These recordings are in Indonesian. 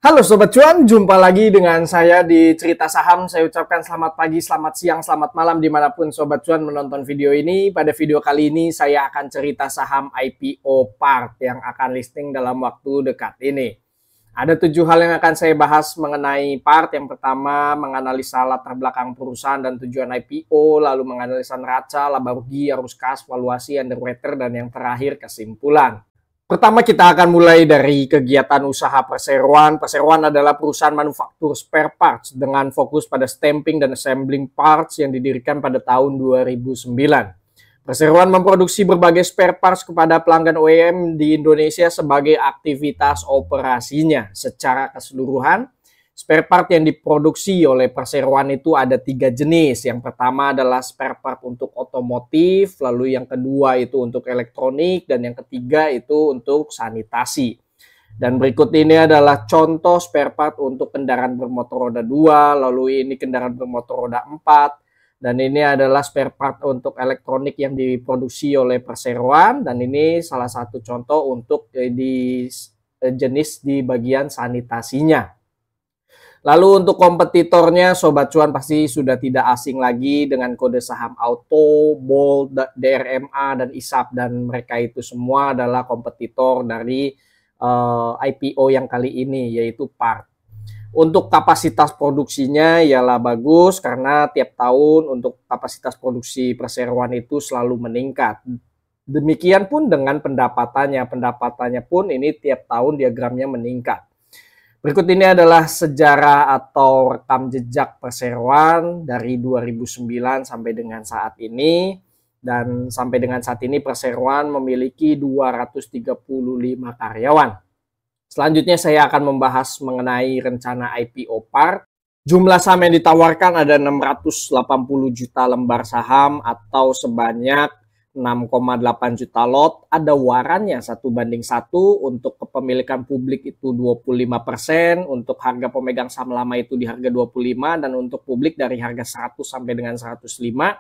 Halo Sobat Cuan, jumpa lagi dengan saya di Cerita Saham. Saya ucapkan selamat pagi, selamat siang, selamat malam dimanapun Sobat Cuan menonton video ini. Pada video kali ini saya akan cerita saham IPO Part yang akan listing dalam waktu dekat ini. Ada 7 hal yang akan saya bahas mengenai Part. Yang pertama, menganalisa latar belakang perusahaan dan tujuan IPO, lalu menganalisa neraca, laba rugi, arus kas, valuasi, underwater, dan yang terakhir kesimpulan. Pertama kita akan mulai dari kegiatan usaha perseroan. Perseroan adalah perusahaan manufaktur spare parts dengan fokus pada stamping dan assembling parts yang didirikan pada tahun 2009. Perseroan memproduksi berbagai spare parts kepada pelanggan OEM di Indonesia sebagai aktivitas operasinya. Secara keseluruhan, spare part yang diproduksi oleh perseroan itu ada 3 jenis. Yang pertama adalah spare part untuk otomotif, lalu yang kedua itu untuk elektronik, dan yang ketiga itu untuk sanitasi. Dan berikut ini adalah contoh spare part untuk kendaraan bermotor roda 2, lalu ini kendaraan bermotor roda 4, dan ini adalah spare part untuk elektronik yang diproduksi oleh perseroan, dan ini salah satu contoh untuk jenis di bagian sanitasinya. Lalu untuk kompetitornya, Sobat Cuan pasti sudah tidak asing lagi dengan kode saham Auto, Bold, DRMA, dan ISAP. Dan mereka itu semua adalah kompetitor dari IPO yang kali ini, yaitu Part. Untuk kapasitas produksinya ialah bagus karena tiap tahun untuk kapasitas produksi perseroan itu selalu meningkat. Demikian pun dengan pendapatannya. Pendapatannya pun ini tiap tahun diagramnya meningkat. Berikut ini adalah sejarah atau rekam jejak perseroan dari 2009 sampai dengan saat ini. Dan sampai dengan saat ini perseroan memiliki 235 karyawan. Selanjutnya saya akan membahas mengenai rencana IPO Part. Jumlah saham yang ditawarkan ada 680 juta lembar saham atau sebanyak 6,8 juta lot, ada warannya 1:1, untuk kepemilikan publik itu 25%, untuk harga pemegang saham lama itu di harga 25, dan untuk publik dari harga 100 sampai dengan 105.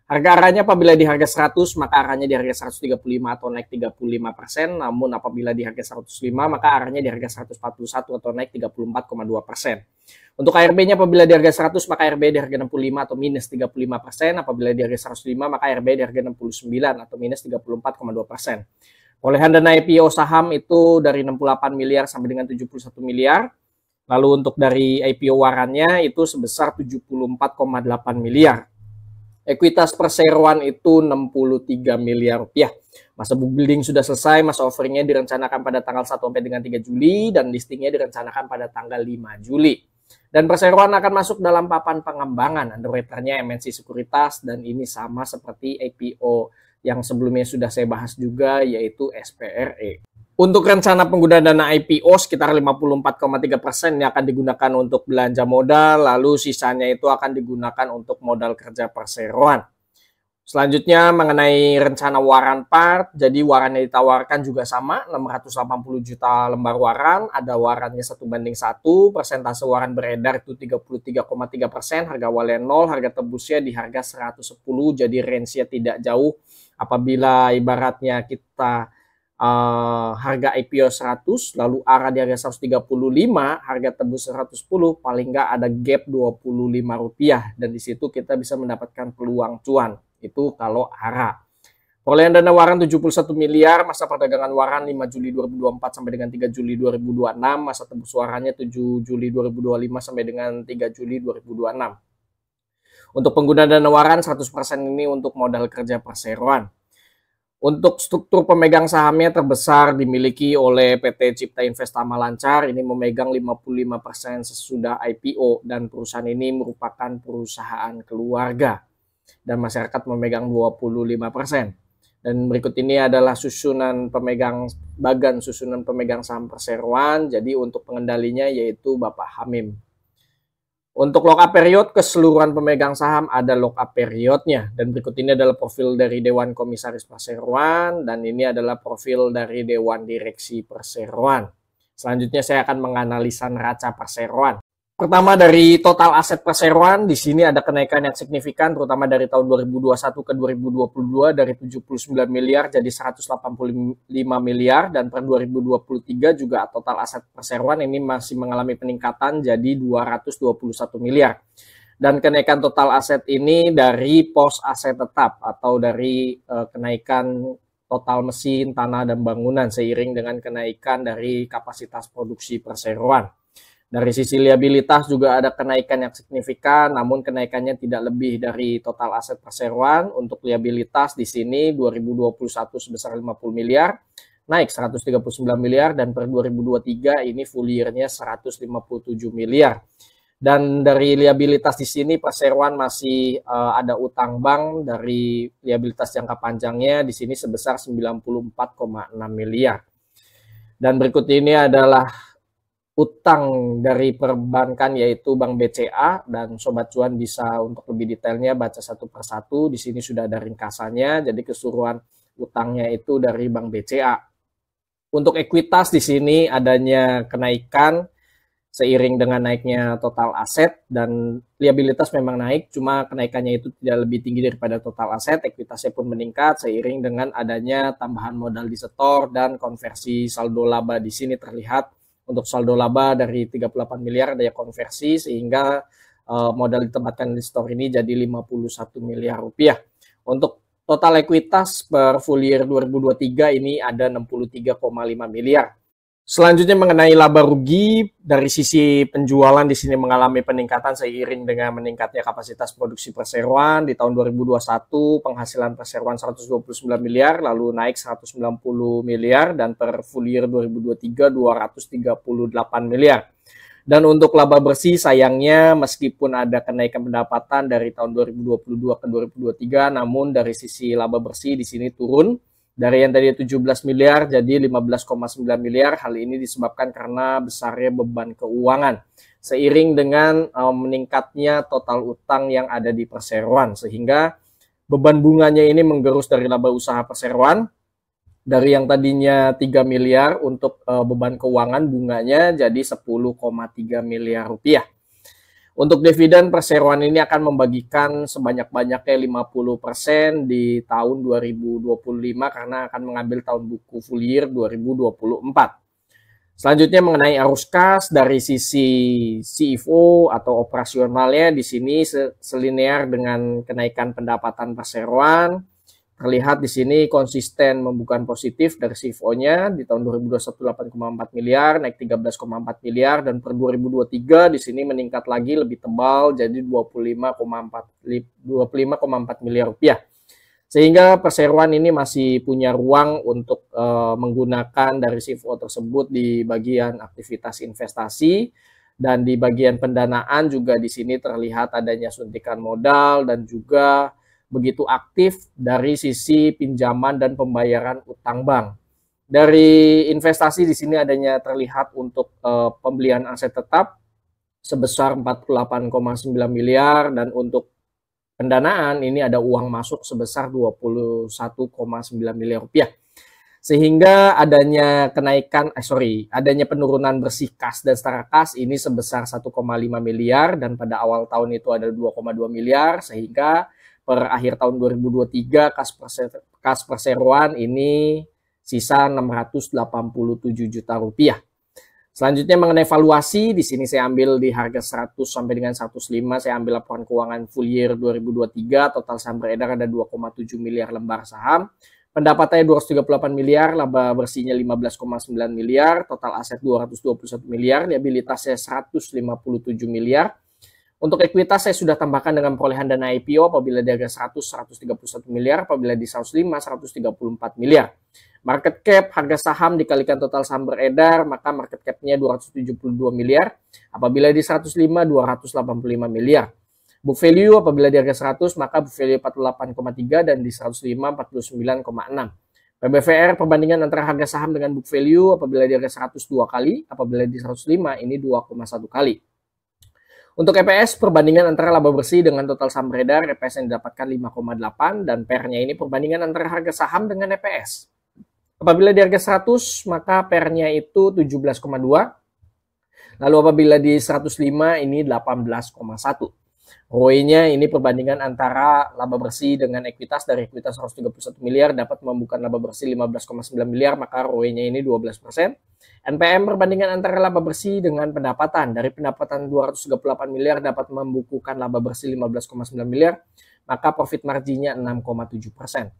Harga arahnya apabila di harga 100 maka arahnya di harga 135 atau naik 35%, namun apabila di harga 105 maka arahnya di harga 141 atau naik 34,2%. Untuk ARB-nya apabila di harga 100 maka ARB di harga 65 atau minus 35%, apabila di harga 105 maka ARB di harga 69 atau minus 34,2%. Perolehan dana IPO saham itu dari 68 miliar sampai dengan 71 miliar. Lalu untuk dari IPO warannya itu sebesar 74,8 miliar. Ekuitas perseroan itu 63 miliar rupiah. Masa book building sudah selesai, masa offeringnya direncanakan pada tanggal 1 sampai dengan 3 Juli, dan listingnya direncanakan pada tanggal 5 Juli. Dan perseroan akan masuk dalam papan pengembangan, underwriternya MNC Sekuritas, dan ini sama seperti IPO yang sebelumnya sudah saya bahas juga, yaitu SPRE. Untuk rencana penggunaan dana IPO sekitar 54,3% yang akan digunakan untuk belanja modal, lalu sisanya itu akan digunakan untuk modal kerja perseroan. Selanjutnya mengenai rencana waran Part, jadi waran yang ditawarkan juga sama, 680 juta lembar waran, ada warannya 1:1, persentase waran beredar itu 33,3%, harga awalnya 0, harga tebusnya di harga 110, jadi range-nya tidak jauh. Apabila ibaratnya kita harga IPO 100 lalu arah di harga 135, harga tebus 110, paling nggak ada gap 25 rupiah, dan di situ kita bisa mendapatkan peluang cuan. Itu kalau arah. Perolehan dana waran 71 miliar, masa perdagangan waran 5 Juli 2024 sampai dengan 3 Juli 2026, masa tebus warannya 7 Juli 2025 sampai dengan 3 Juli 2026. Untuk pengguna dana waran 100% ini untuk modal kerja perseroan. Untuk struktur pemegang sahamnya terbesar dimiliki oleh PT Cipta Investama Lancar, ini memegang 55% sesudah IPO, dan perusahaan ini merupakan perusahaan keluarga dan masyarakat memegang 25%. Dan berikut ini adalah susunan pemegang saham perseroan. Jadi untuk pengendalinya yaitu Bapak Hamim. Untuk lock up period, keseluruhan pemegang saham ada lock up periodnya. Dan berikut ini adalah profil dari Dewan Komisaris Perseroan, dan ini adalah profil dari Dewan Direksi Perseroan. Selanjutnya saya akan menganalisa neraca perseroan. Pertama dari total aset perseroan, di sini ada kenaikan yang signifikan terutama dari tahun 2021 ke 2022 dari 79 miliar jadi 185 miliar, dan per 2023 juga total aset perseroan ini masih mengalami peningkatan jadi 221 miliar. Dan kenaikan total aset ini dari pos aset tetap atau dari kenaikan total mesin, tanah, dan bangunan seiring dengan kenaikan dari kapasitas produksi perseroan. Dari sisi liabilitas juga ada kenaikan yang signifikan, namun kenaikannya tidak lebih dari total aset perseroan. Untuk liabilitas di sini 2021 sebesar 50 miliar, naik 139 miliar, dan per 2023 ini full year-nya 157 miliar. Dan dari liabilitas di sini perseroan masih ada utang bank dari liabilitas jangka panjangnya di sini sebesar 94,6 miliar. Dan berikut ini adalah utang dari perbankan yaitu Bank BCA, dan Sobat Cuan bisa untuk lebih detailnya baca satu persatu. Di sini sudah ada ringkasannya, jadi keseluruhan utangnya itu dari Bank BCA. Untuk ekuitas di sini adanya kenaikan seiring dengan naiknya total aset, dan liabilitas memang naik, cuma kenaikannya itu tidak lebih tinggi daripada total aset. Ekuitasnya pun meningkat seiring dengan adanya tambahan modal di setor dan konversi saldo laba. Di sini terlihat untuk saldo laba dari 38 miliar daya konversi sehingga modal ditempatkan di store ini jadi 51 miliar rupiah. Untuk total ekuitas per full year 2023 ini ada 63,5 miliar. Selanjutnya mengenai laba rugi, dari sisi penjualan di sini mengalami peningkatan seiring dengan meningkatnya kapasitas produksi perseroan. Di tahun 2021 penghasilan perseroan 129 miliar lalu naik 190 miliar, dan per full year 2023 238 miliar. Dan untuk laba bersih sayangnya meskipun ada kenaikan pendapatan dari tahun 2022 ke 2023, namun dari sisi laba bersih di sini turun. Dari yang tadi 17 miliar jadi 15,9 miliar. Hal ini disebabkan karena besarnya beban keuangan seiring dengan meningkatnya total utang yang ada di perseroan, sehingga beban bunganya ini menggerus dari laba usaha perseroan. Dari yang tadinya 3 miliar untuk beban keuangan bunganya jadi 10,3 miliar rupiah. Untuk dividen, perseroan ini akan membagikan sebanyak-banyaknya 50% di tahun 2025 karena akan mengambil tahun buku full year 2024. Selanjutnya mengenai arus kas, dari sisi CFO atau operasionalnya di sini selinear dengan kenaikan pendapatan perseroan. Terlihat di sini konsisten membukukan positif dari CFO-nya di tahun 2021 8,4 miliar naik 13,4 miliar, dan per 2023 di sini meningkat lagi lebih tebal jadi 25,4 miliar rupiah. Sehingga perseroan ini masih punya ruang untuk menggunakan dari CFO tersebut di bagian aktivitas investasi, dan di bagian pendanaan juga di sini terlihat adanya suntikan modal dan juga begitu aktif dari sisi pinjaman dan pembayaran utang bank. Dari investasi di sini adanya terlihat untuk pembelian aset tetap sebesar 48,9 miliar, dan untuk pendanaan ini ada uang masuk sebesar 21,9 miliar rupiah. Sehingga adanya adanya penurunan bersih kas dan setara kas ini sebesar 1,5 miliar, dan pada awal tahun itu ada 2,2 miliar, sehingga per akhir tahun 2023 kas perseroan ini sisa 687 juta rupiah. Selanjutnya mengenai valuasi, di sini saya ambil di harga 100 sampai dengan 105, saya ambil laporan keuangan full year 2023, total saham beredar ada 2,7 miliar lembar saham. Pendapatannya 238 miliar, laba bersihnya 15,9 miliar, total aset 221 miliar, liabilitasnya 157 miliar. Untuk ekuitas saya sudah tambahkan dengan perolehan dana IPO apabila di harga 100, 131 miliar, apabila di 105, 134 miliar. Market cap, harga saham dikalikan total saham beredar, maka market cap-nya 272 miliar, apabila di 105, 285 miliar. Book value apabila di harga 100, maka book value 48,3 dan di 105, 49,6. PBVR perbandingan antara harga saham dengan book value apabila di harga 100 2 kali, apabila di 105 ini 2,1 kali. Untuk EPS, perbandingan antara laba bersih dengan total saham beredar, EPS yang didapatkan 5,8, dan PER-nya ini perbandingan antara harga saham dengan EPS. Apabila di harga 100, maka PER-nya itu 17,2. Lalu apabila di 105 ini 18,1. ROE-nya ini perbandingan antara laba bersih dengan ekuitas. Dari ekuitas 131 miliar dapat membuka laba bersih 15,9 miliar, maka ROE-nya ini 12%. NPM perbandingan antara laba bersih dengan pendapatan. Dari pendapatan 238 miliar dapat membukukan laba bersih 15,9 miliar, maka profit marginnya 6,7%.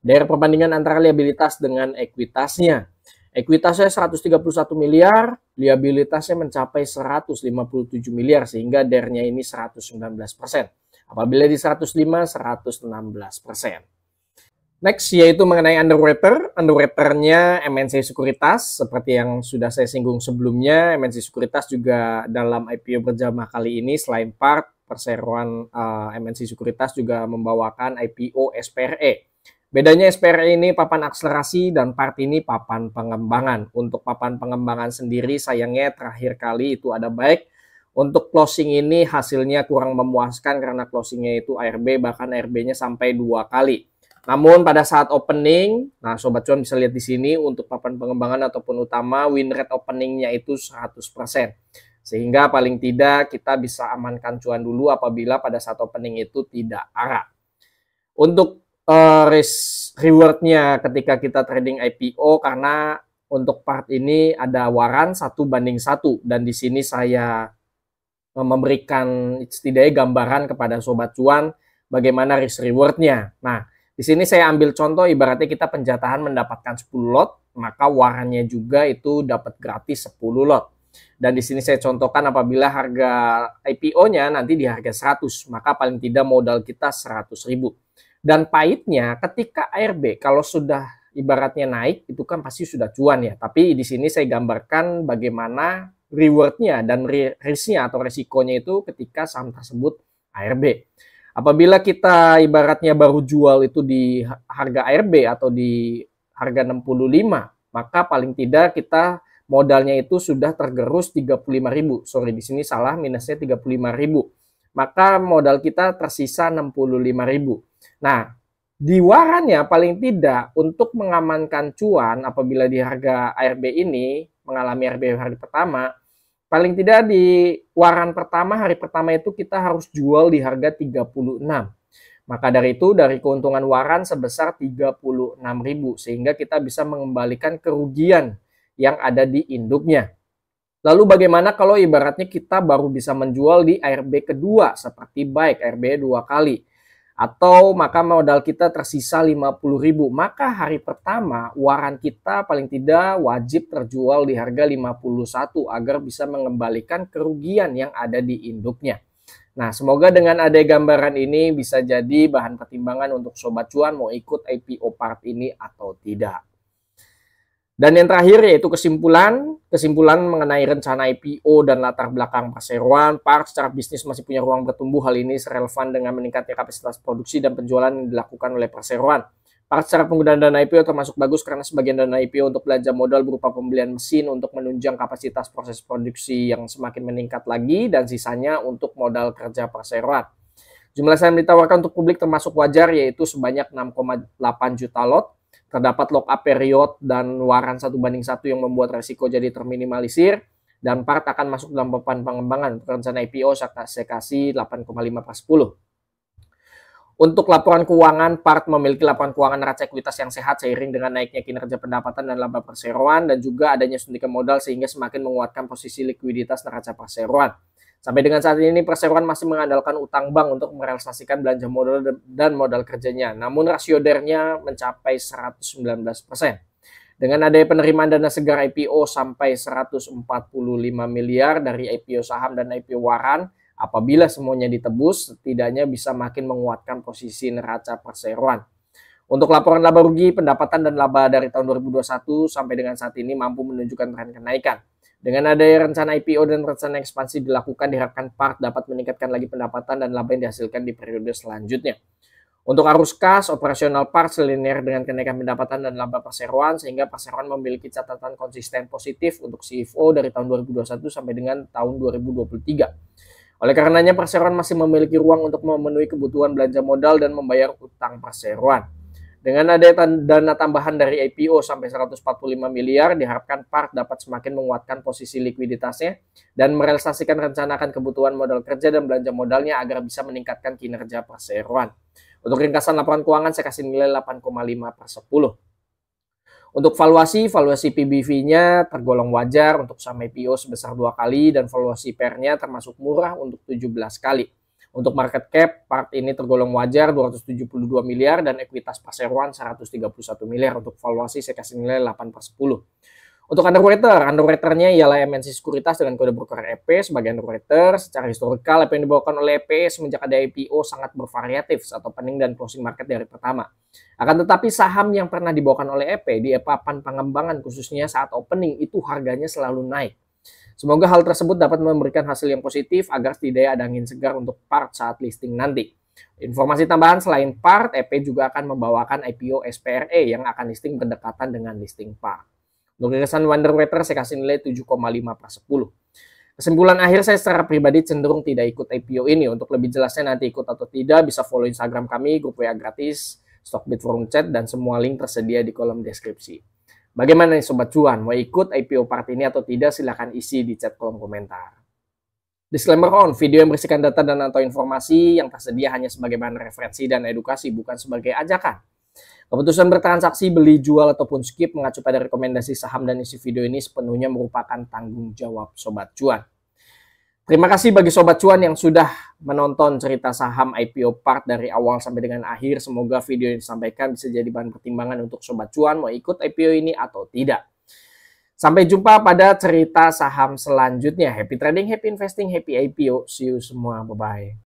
Dari perbandingan antara liabilitas dengan ekuitasnya. Ekuitasnya 131 miliar, liabilitasnya mencapai 157 miliar, sehingga DER-nya ini 119%. Apabila di 105, 116%. Next, yaitu mengenai underwriter. Underwriter-nya MNC Sekuritas. Seperti yang sudah saya singgung sebelumnya, MNC Sekuritas juga dalam IPO berjamaah kali ini, selain part, perseroan MNC Sekuritas juga membawakan IPO SPRE. Bedanya SPRE ini papan akselerasi dan part ini papan pengembangan. Untuk papan pengembangan sendiri sayangnya terakhir kali itu ada baik. Untuk closing ini hasilnya kurang memuaskan karena closingnya itu ARB, bahkan ARB-nya sampai 2 kali. Namun pada saat opening, nah Sobat Cuan bisa lihat di sini untuk papan pengembangan ataupun utama win rate openingnya itu 100%. Sehingga paling tidak kita bisa amankan cuan dulu apabila pada saat opening itu tidak arah. Untuk risk rewardnya ketika kita trading IPO, karena untuk part ini ada waran 1:1 dan di sini saya memberikan setidaknya gambaran kepada Sobat Cuan bagaimana risk rewardnya. Nah, di sini saya ambil contoh ibaratnya kita penjatahan mendapatkan 10 lot, maka warannya juga itu dapat gratis 10 lot. Dan di sini saya contohkan apabila harga IPO-nya nanti di harga 100, maka paling tidak modal kita 100.000. Dan pahitnya ketika ARB kalau sudah ibaratnya naik itu kan pasti sudah cuan ya. Tapi di sini saya gambarkan bagaimana rewardnya dan risknya atau resikonya itu ketika saham tersebut ARB. Apabila kita ibaratnya baru jual itu di harga ARB atau di harga 65, maka paling tidak kita modalnya itu sudah tergerus 35.000. Sorry, di sini salah, minusnya 35.000. Maka modal kita tersisa 65.000. Nah, di warannya paling tidak untuk mengamankan cuan apabila di harga ARB ini mengalami ARB hari pertama, paling tidak di waran pertama hari pertama itu kita harus jual di harga 36. Maka dari itu dari keuntungan waran sebesar 36.000 sehingga kita bisa mengembalikan kerugian yang ada di induknya. Lalu bagaimana kalau ibaratnya kita baru bisa menjual di ARB kedua seperti baik ARB 2 kali? Atau maka modal kita tersisa 50.000, maka hari pertama waran kita paling tidak wajib terjual di harga 51 agar bisa mengembalikan kerugian yang ada di induknya. Nah, semoga dengan ada gambaran ini bisa jadi bahan pertimbangan untuk Sobat Cuan mau ikut IPO part ini atau tidak. Dan yang terakhir yaitu kesimpulan mengenai rencana IPO dan latar belakang perseroan. Part secara bisnis masih punya ruang bertumbuh, hal ini relevan dengan meningkatnya kapasitas produksi dan penjualan yang dilakukan oleh perseroan. Part secara penggunaan dana IPO termasuk bagus karena sebagian dana IPO untuk belanja modal berupa pembelian mesin untuk menunjang kapasitas proses produksi yang semakin meningkat lagi dan sisanya untuk modal kerja perseroan. Jumlah saham ditawarkan untuk publik termasuk wajar yaitu sebanyak 6,8 juta lot. Terdapat lock up period dan waran 1:1 yang membuat resiko jadi terminimalisir dan part akan masuk dalam papan pengembangan. Untuk rencana IPO saya kasih 8,5/10. Untuk laporan keuangan, part memiliki laporan keuangan neraca ekuitas yang sehat seiring dengan naiknya kinerja pendapatan dan laba perseroan dan juga adanya suntikan modal sehingga semakin menguatkan posisi likuiditas neraca perseroan. Sampai dengan saat ini perseroan masih mengandalkan utang bank untuk merealisasikan belanja modal dan modal kerjanya. Namun rasio DER-nya mencapai 119%. Dengan adanya penerimaan dana segar IPO sampai 145 miliar dari IPO saham dan IPO waran, apabila semuanya ditebus, setidaknya bisa makin menguatkan posisi neraca perseroan. Untuk laporan laba rugi, pendapatan dan laba dari tahun 2021 sampai dengan saat ini mampu menunjukkan tren kenaikan. Dengan adanya rencana IPO dan rencana ekspansi dilakukan, diharapkan part dapat meningkatkan lagi pendapatan dan laba yang dihasilkan di periode selanjutnya. Untuk arus kas, operasional part selinear dengan kenaikan pendapatan dan laba perseroan, sehingga perseroan memiliki catatan konsisten positif untuk CFO dari tahun 2021 sampai dengan tahun 2023. Oleh karenanya, perseroan masih memiliki ruang untuk memenuhi kebutuhan belanja modal dan membayar utang perseroan. Dengan ada dana tambahan dari IPO sampai 145 miliar, diharapkan Part dapat semakin menguatkan posisi likuiditasnya dan merealisasikan rencana akan kebutuhan modal kerja dan belanja modalnya agar bisa meningkatkan kinerja perseroan. Untuk ringkasan laporan keuangan, saya kasih nilai 8,5/10. Untuk valuasi PBV-nya tergolong wajar untuk saham IPO sebesar 2 kali dan valuasi PER-nya termasuk murah untuk 17 kali. Untuk market cap, Part ini tergolong wajar 272 miliar dan ekuitas perseroan 131 miliar. Untuk valuasi saya kasih nilai 8/10. Untuk underwriter-nya ialah MNC Sekuritas dengan kode broker EP sebagai underwriter. Secara historikal, apa yang dibawakan oleh EP semenjak ada IPO sangat bervariatif saat opening dan closing market dari pertama. Akan tetapi saham yang pernah dibawakan oleh EP di papan pengembangan khususnya saat opening itu harganya selalu naik. Semoga hal tersebut dapat memberikan hasil yang positif agar setidaknya ada angin segar untuk Part saat listing nanti. Informasi tambahan selain Part, EP juga akan membawakan IPO SPRE yang akan listing berdekatan dengan listing Part. Untuk ringkasan underwriter saya kasih nilai 7,5/10. Kesimpulan akhir, saya secara pribadi cenderung tidak ikut IPO ini. Untuk lebih jelasnya nanti ikut atau tidak bisa follow Instagram kami, grup WA gratis, Stockbit forum chat, dan semua link tersedia di kolom deskripsi. Bagaimana nih Sobat Cuan, mau ikut IPO Part ini atau tidak? Silahkan isi di chat kolom komentar. Disclaimer on, video yang berisikan data dan atau informasi yang tersedia hanya sebagai bahan referensi dan edukasi, bukan sebagai ajakan. Keputusan bertransaksi, beli, jual, ataupun skip mengacu pada rekomendasi saham dan isi video ini sepenuhnya merupakan tanggung jawab Sobat Cuan. Terima kasih bagi Sobat Cuan yang sudah menonton cerita saham IPO Part dari awal sampai dengan akhir. Semoga video yang disampaikan bisa jadi bahan pertimbangan untuk Sobat Cuan mau ikut IPO ini atau tidak. Sampai jumpa pada cerita saham selanjutnya. Happy trading, happy investing, happy IPO. See you semua. Bye-bye.